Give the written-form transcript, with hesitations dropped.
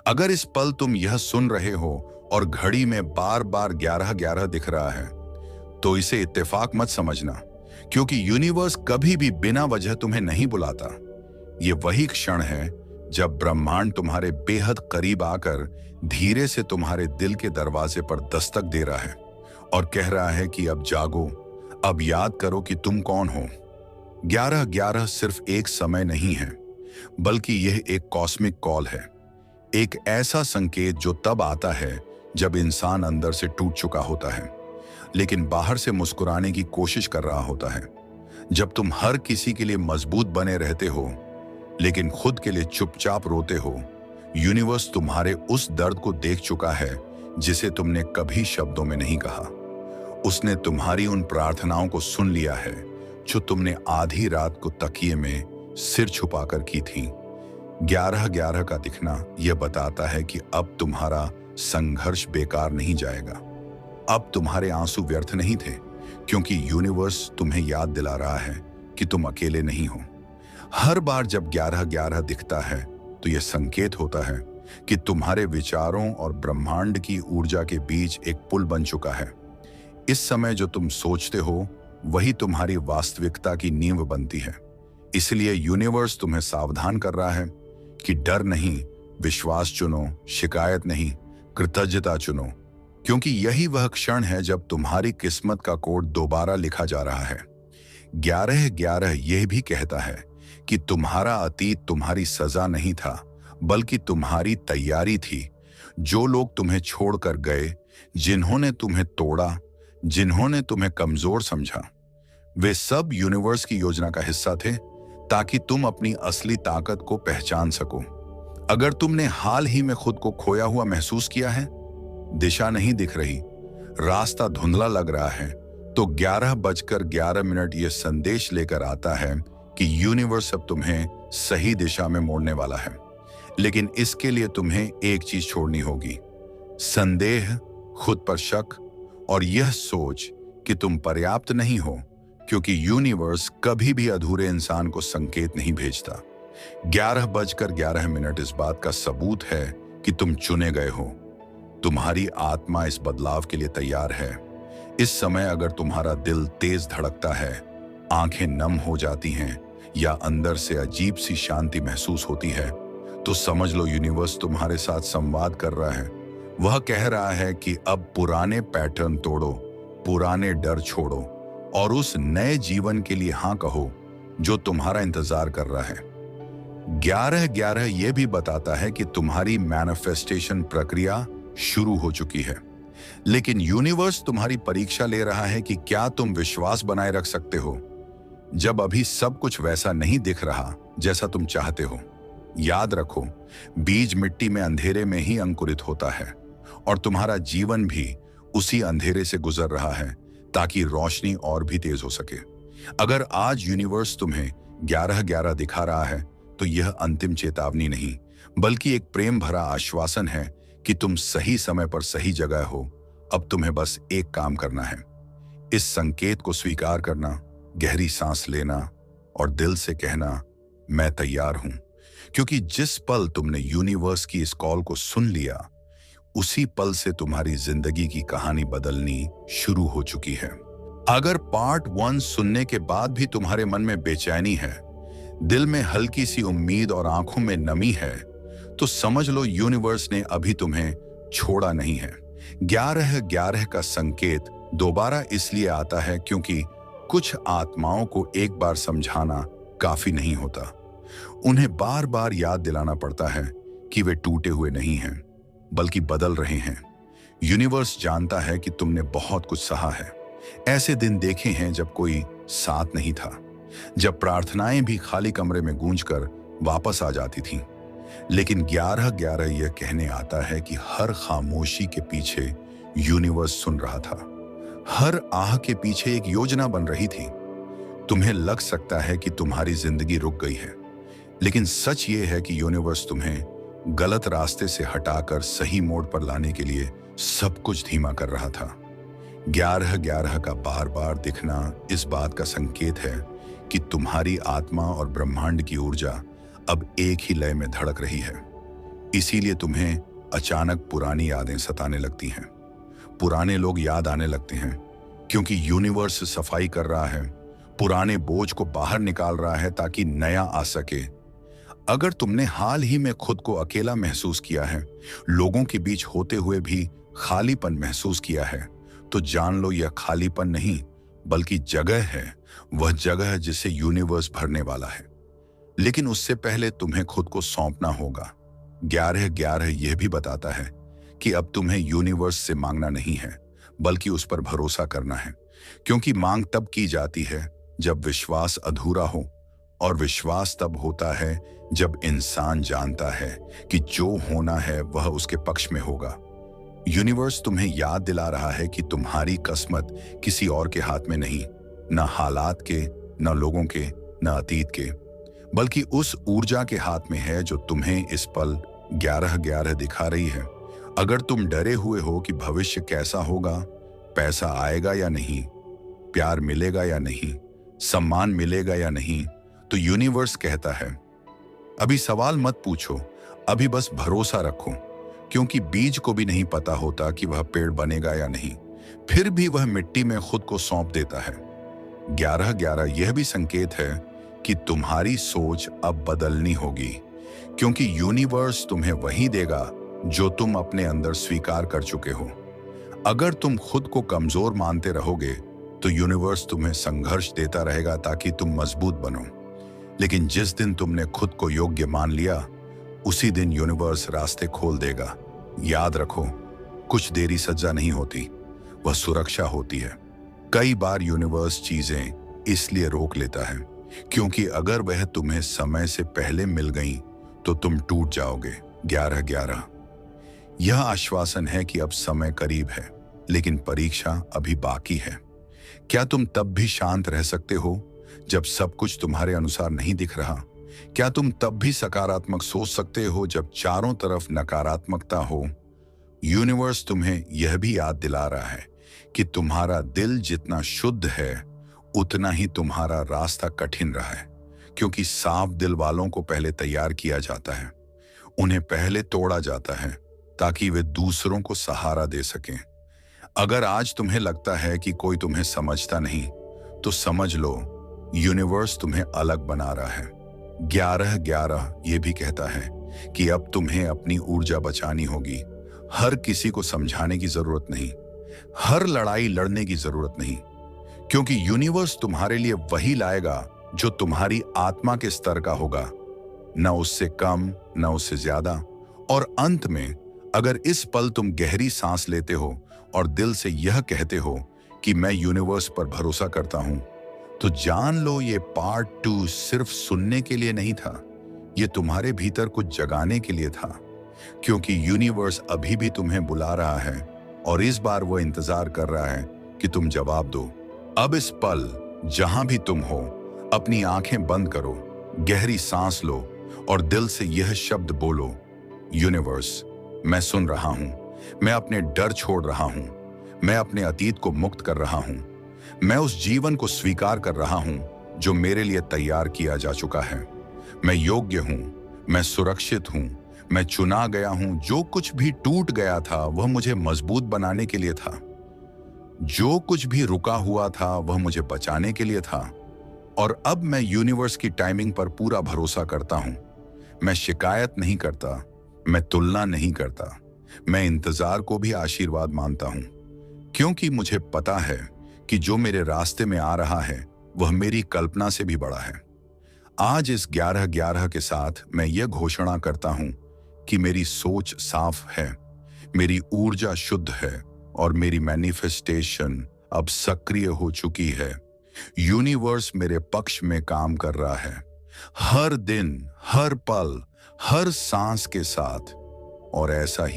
अगर इस पल तुम यह सुन रहे हो और घड़ी में बार बार 11:11 दिख रहा है, तो इसे इत्तेफाक मत समझना, क्योंकि यूनिवर्स कभी भी बिना वजह तुम्हें नहीं बुलाता। ये वही क्षण है जब ब्रह्मांड तुम्हारे बेहद करीब आकर धीरे से तुम्हारे दिल के दरवाजे पर दस्तक दे रहा है और कह रहा है कि अब जागो, अब याद करो कि तुम कौन हो। 11:11 सिर्फ एक समय नहीं है, बल्कि यह एक कॉस्मिक कॉल है। एक ऐसा संकेत जो तब आता है जब इंसान अंदर से टूट चुका होता है, लेकिन बाहर से मुस्कुराने की कोशिश कर रहा होता है। जब तुम हर किसी के लिए मजबूत बने रहते हो, लेकिन खुद के लिए चुपचाप रोते हो, यूनिवर्स तुम्हारे उस दर्द को देख चुका है जिसे तुमने कभी शब्दों में नहीं कहा। उसने तुम्हारी उन प्रार्थनाओं को सुन लिया है जो तुमने आधी रात को तकिए में सिर छुपाकर की थी। 11:11 का दिखना यह बताता है कि अब तुम्हारा संघर्ष बेकार नहीं जाएगा। अब तुम्हारे आंसू व्यर्थ नहीं थे, क्योंकि यूनिवर्स तुम्हें याद दिला रहा है कि तुम अकेले नहीं हो। हर बार जब 11:11 दिखता है तो यह संकेत होता है कि तुम्हारे विचारों और ब्रह्मांड की ऊर्जा के बीच एक पुल बन चुका है। इस समय जो तुम सोचते हो वही तुम्हारी वास्तविकता की नींव बनती है। इसलिए यूनिवर्स तुम्हें सावधान कर रहा है कि डर नहीं, विश्वास चुनो, शिकायत नहीं, कृतज्ञता चुनो, क्योंकि यही वह क्षण है जब तुम्हारी किस्मत का कोड दोबारा लिखा जा रहा है। 11:11 यह भी कहता है कि तुम्हारा अतीत तुम्हारी सजा नहीं था, बल्कि तुम्हारी तैयारी थी। जो लोग तुम्हें छोड़कर गए, जिन्होंने तुम्हें तोड़ा, जिन्होंने तुम्हें कमजोर समझा, वे सब यूनिवर्स की योजना का हिस्सा थे, ताकि तुम अपनी असली ताकत को पहचान सको। अगर तुमने हाल ही में खुद को खोया हुआ महसूस किया है, दिशा नहीं दिख रही, रास्ता धुंधला लग रहा है, तो 11:11 यह संदेश लेकर आता है कि यूनिवर्स अब तुम्हें सही दिशा में मोड़ने वाला है। लेकिन इसके लिए तुम्हें एक चीज छोड़नी होगी: संदेह, खुद पर शक और यह सोच कि तुम पर्याप्त नहीं हो, क्योंकि यूनिवर्स कभी भी अधूरे इंसान को संकेत नहीं भेजता। 11:11 इस बात का सबूत है कि तुम चुने गए हो। तुम्हारी आत्मा इस बदलाव के लिए तैयार है। इस समय अगर तुम्हारा दिल तेज धड़कता है, आंखें नम हो जाती हैं या अंदर से अजीब सी शांति महसूस होती है, तो समझ लो यूनिवर्स तुम्हारे साथ संवाद कर रहा है। वह कह रहा है कि अब पुराने पैटर्न तोड़ो, पुराने डर छोड़ो और उस नए जीवन के लिए हाँ कहो जो तुम्हारा इंतजार कर रहा है। 11:11 यह भी बताता है कि तुम्हारी मैनिफेस्टेशन प्रक्रिया शुरू हो चुकी है, लेकिन यूनिवर्स तुम्हारी परीक्षा ले रहा है कि क्या तुम विश्वास बनाए रख सकते हो जब अभी सब कुछ वैसा नहीं दिख रहा जैसा तुम चाहते हो। याद रखो, बीज मिट्टी में अंधेरे में ही अंकुरित होता है और तुम्हारा जीवन भी उसी अंधेरे से गुजर रहा है ताकि रोशनी और भी तेज हो सके। अगर आज यूनिवर्स तुम्हें 11:11 दिखा रहा है, तो यह अंतिम चेतावनी नहीं, बल्कि एक प्रेम भरा आश्वासन है कि तुम सही समय पर सही जगह हो। अब तुम्हें बस एक काम करना है: इस संकेत को स्वीकार करना, गहरी सांस लेना और दिल से कहना, मैं तैयार हूं। क्योंकि जिस पल तुमने यूनिवर्स की इस कॉल को सुन लिया, उसी पल से तुम्हारी जिंदगी की कहानी बदलनी शुरू हो चुकी है। अगर पार्ट 1 सुनने के बाद भी तुम्हारे मन में बेचैनी है, दिल में हल्की सी उम्मीद और आंखों में नमी है, तो समझ लो यूनिवर्स ने अभी तुम्हें छोड़ा नहीं है। 11:11 का संकेत दोबारा इसलिए आता है क्योंकि कुछ आत्माओं को एक बार समझाना काफी नहीं होता। उन्हें बार बार याद दिलाना पड़ता है कि वे टूटे हुए नहीं हैं, बल्कि बदल रहे हैं। यूनिवर्स जानता है कि तुमने बहुत कुछ सहा है। ऐसे दिन देखे हैं जब कोई साथ नहीं था, जब प्रार्थनाएं भी खाली कमरे में गूंजकर वापस आ जाती थीं। लेकिन 11:11 यह कहने आता है कि हर खामोशी के पीछे यूनिवर्स सुन रहा था। हर आह के पीछे एक योजना बन रही थी। तुम्हें लग सकता है कि तुम्हारी जिंदगी रुक गई है, लेकिन सच ये है कि यूनिवर्स तुम्हें गलत रास्ते से हटाकर सही मोड़ पर लाने के लिए सब कुछ धीमा कर रहा था। 11:11 का बार बार दिखना इस बात का संकेत है कि तुम्हारी आत्मा और ब्रह्मांड की ऊर्जा अब एक ही लय में धड़क रही है। इसीलिए तुम्हें अचानक पुरानी यादें सताने लगती हैं। पुराने लोग याद आने लगते हैं, क्योंकि यूनिवर्स सफाई कर रहा है, पुराने बोझ को बाहर निकाल रहा है ताकि नया आ सके। अगर तुमने हाल ही में खुद को अकेला महसूस किया है, लोगों के बीच होते हुए भी खालीपन महसूस किया है, तो जान लो यह खालीपन नहीं बल्कि जगह है, वह जगह जिसे यूनिवर्स भरने वाला है। लेकिन उससे पहले तुम्हें खुद को सौंपना होगा। 11-11 यह भी बताता है कि अब तुम्हें यूनिवर्स से मांगना नहीं है, बल्कि उस पर भरोसा करना है, क्योंकि मांग तब की जाती है जब विश्वास अधूरा हो, और विश्वास तब होता है जब इंसान जानता है कि जो होना है वह उसके पक्ष में होगा। यूनिवर्स तुम्हें याद दिला रहा है कि तुम्हारी किस्मत किसी और के हाथ में नहीं, न हालात के, न लोगों के, न अतीत के, बल्कि उस ऊर्जा के हाथ में है जो तुम्हें इस पल 11-11 दिखा रही है। अगर तुम डरे हुए हो कि भविष्य कैसा होगा, पैसा आएगा या नहीं, प्यार मिलेगा या नहीं, सम्मान मिलेगा या नहीं, तो यूनिवर्स कहता है अभी सवाल मत पूछो, अभी बस भरोसा रखो, क्योंकि बीज को भी नहीं पता होता कि वह पेड़ बनेगा या नहीं, फिर भी वह मिट्टी में खुद को सौंप देता है। 11-11 यह भी संकेत है कि तुम्हारी सोच अब बदलनी होगी, क्योंकि यूनिवर्स तुम्हें वही देगा जो तुम अपने अंदर स्वीकार कर चुके हो। अगर तुम खुद को कमजोर मानते रहोगे तो यूनिवर्स तुम्हें संघर्ष देता रहेगा ताकि तुम मजबूत बनो। लेकिन जिस दिन तुमने खुद को योग्य मान लिया, उसी दिन यूनिवर्स रास्ते खोल देगा। याद रखो, कुछ देरी सजा नहीं होती, वह सुरक्षा होती है। कई बार यूनिवर्स चीजें इसलिए रोक लेता है क्योंकि अगर वह तुम्हें समय से पहले मिल गई तो तुम टूट जाओगे। 11-11 यह आश्वासन है कि अब समय करीब है, लेकिन परीक्षा अभी बाकी है। क्या तुम तब भी शांत रह सकते हो जब सब कुछ तुम्हारे अनुसार नहीं दिख रहा? क्या तुम तब भी सकारात्मक सोच सकते हो जब चारों तरफ नकारात्मकता हो? यूनिवर्स तुम्हें यह भी याद दिला रहा है कि तुम्हारा दिल जितना शुद्ध है, उतना ही तुम्हारा रास्ता कठिन रहा है, क्योंकि साफ दिल वालों को पहले तैयार किया जाता है, उन्हें पहले तोड़ा जाता है ताकि वे दूसरों को सहारा दे सकें। अगर आज तुम्हें लगता है कि कोई तुम्हें समझता नहीं, तो समझ लो यूनिवर्स तुम्हें अलग बना रहा है। 11-11 ये भी कहता है कि अब तुम्हें अपनी ऊर्जा बचानी होगी। हर किसी को समझाने की जरूरत नहीं, हर लड़ाई लड़ने की जरूरत नहीं, क्योंकि यूनिवर्स तुम्हारे लिए वही लाएगा जो तुम्हारी आत्मा के स्तर का होगा, न उससे कम न उससे ज्यादा। और अंत में, अगर इस पल तुम गहरी सांस लेते हो और दिल से यह कहते हो कि मैं यूनिवर्स पर भरोसा करता हूं, तो जान लो ये पार्ट 2 सिर्फ सुनने के लिए नहीं था, ये तुम्हारे भीतर कुछ जगाने के लिए था, क्योंकि यूनिवर्स अभी भी तुम्हें बुला रहा है और इस बार वो इंतजार कर रहा है कि तुम जवाब दो। अब इस पल जहां भी तुम हो, अपनी आंखें बंद करो, गहरी सांस लो और दिल से यह शब्द बोलो, यूनिवर्स मैं सुन रहा हूं, मैं अपने डर छोड़ रहा हूं, मैं अपने अतीत को मुक्त कर रहा हूं, मैं उस जीवन को स्वीकार कर रहा हूं जो मेरे लिए तैयार किया जा चुका है। मैं योग्य हूं, मैं सुरक्षित हूं, मैं चुना गया हूं। जो कुछ भी टूट गया था वह मुझे मजबूत बनाने के लिए था, जो कुछ भी रुका हुआ था वह मुझे बचाने के लिए था। और अब मैं यूनिवर्स की टाइमिंग पर पूरा भरोसा करता हूं। मैं शिकायत नहीं करता, मैं तुलना नहीं करता, मैं इंतजार को भी आशीर्वाद मानता हूं, क्योंकि मुझे पता है कि जो मेरे रास्ते में आ रहा है वह मेरी कल्पना से भी बड़ा है। आज इस 11-11 के साथ मैं यह घोषणा करता हूं कि मेरी सोच साफ है, मेरी ऊर्जा शुद्ध है और मेरी मैनिफेस्टेशन अब सक्रिय हो चुकी है। यूनिवर्स मेरे पक्ष में काम कर रहा है, हर दिन, हर पल, हर सांस के साथ, और ऐसा ही